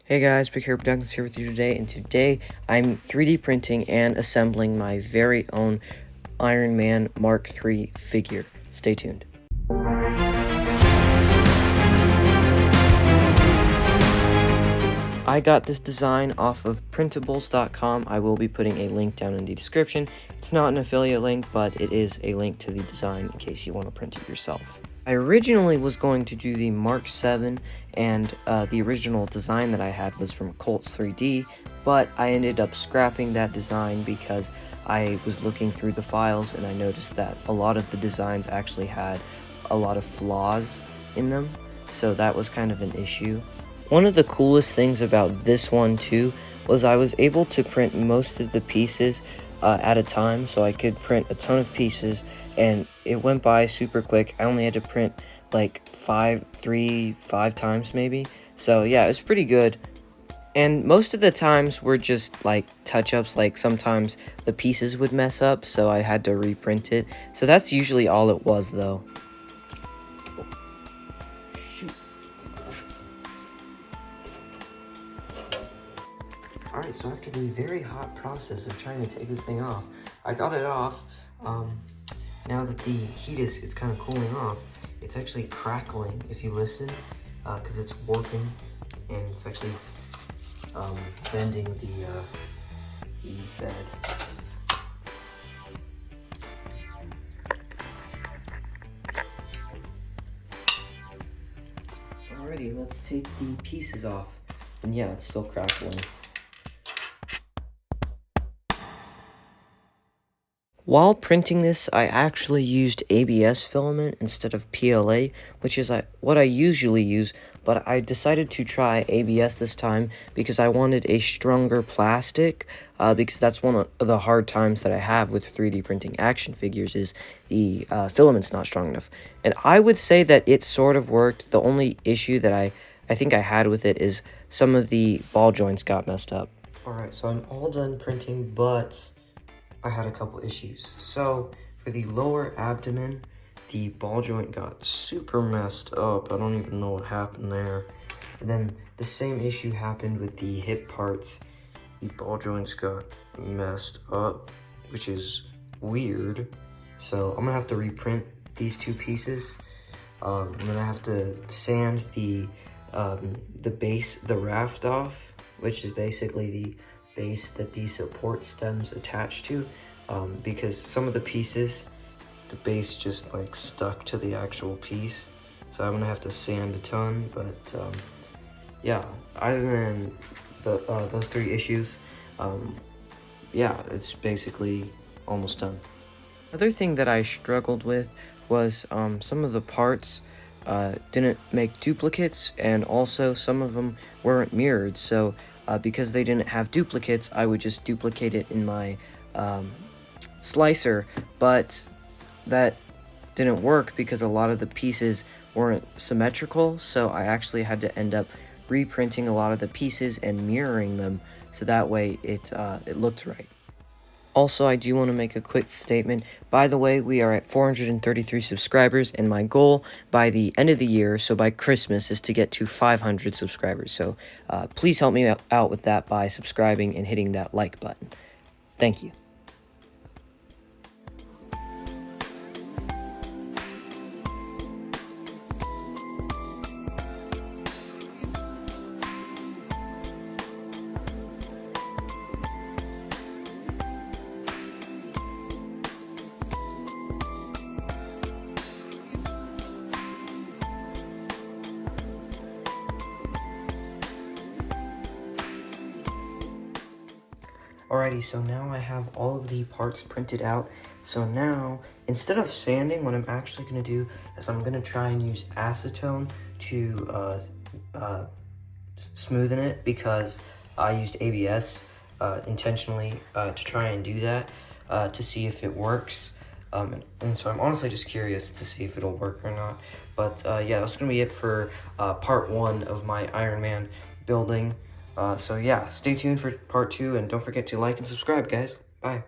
Hey guys, Big Hair Productions here with you today, and today I'm 3D printing and assembling my very own Iron Man Mark III figure. Stay tuned. I got this design off of printables.com. I will be putting a link down in the description. It's not an affiliate link, but it is a link to the design in case you want to print it yourself. I originally was going to do the Mark VII, and the original design that I had was from Colts 3D, but I ended up scrapping that design because I was looking through the files and I noticed that a lot of the designs actually had a lot of flaws in them, so that was kind of an issue. One of the coolest things about this one too was I was able to print most of the pieces at a time, so I could print a ton of pieces and it went by super quick. I only had to print like five times maybe, so yeah, it was pretty good. And most of the times were just like touch-ups, like sometimes the pieces would mess up, so I had to reprint it. So that's usually all it was though. Alright, so after the very hot process of trying to take this thing off, I got it off. Now that the heat it's kind of cooling off, it's actually crackling if you listen, because it's warping, and it's actually bending the bed. Alrighty, let's take the pieces off. And yeah, it's still crackling. While printing this, I actually used ABS filament instead of PLA, which is what I usually use, but I decided to try ABS this time because I wanted a stronger plastic, because that's one of the hard times that I have with 3D printing action figures is the filament's not strong enough. And I would say that it sort of worked. The only issue that I think I had with it is some of the ball joints got messed up. Alright, so I'm all done printing, but I had a couple issues. So for the lower abdomen, the ball joint got super messed up. I don't even know what happened there. And then the same issue happened with the hip parts. The ball joints got messed up, which is weird. So I'm gonna have to reprint these two pieces. And then I have to sand the base, the raft off, which is basically the base that the support stems attached to, because some of the pieces, the base just like stuck to the actual piece, so I'm gonna have to sand a ton. But yeah, other than those three issues, yeah, it's basically almost done. Another thing that I struggled with was some of the parts didn't make duplicates, and also some of them weren't mirrored, so because they didn't have duplicates, I would just duplicate it in my slicer, but that didn't work because a lot of the pieces weren't symmetrical, so I actually had to end up reprinting a lot of the pieces and mirroring them, so that way it looked right. Also, I do want to make a quick statement. By the way, we are at 433 subscribers, and my goal by the end of the year, so by Christmas, is to get to 500 subscribers. So please help me out with that by subscribing and hitting that like button. Thank you. Alrighty, so now I have all of the parts printed out. So now, instead of sanding, what I'm actually going to do is I'm going to try and use acetone to smoothen it, because I used ABS intentionally to try and do that, to see if it works. And so I'm honestly just curious to see if it'll work or not. But yeah, that's going to be it for part 1 of my Iron Man building. So yeah, stay tuned for part 2, and don't forget to like and subscribe, guys. Bye.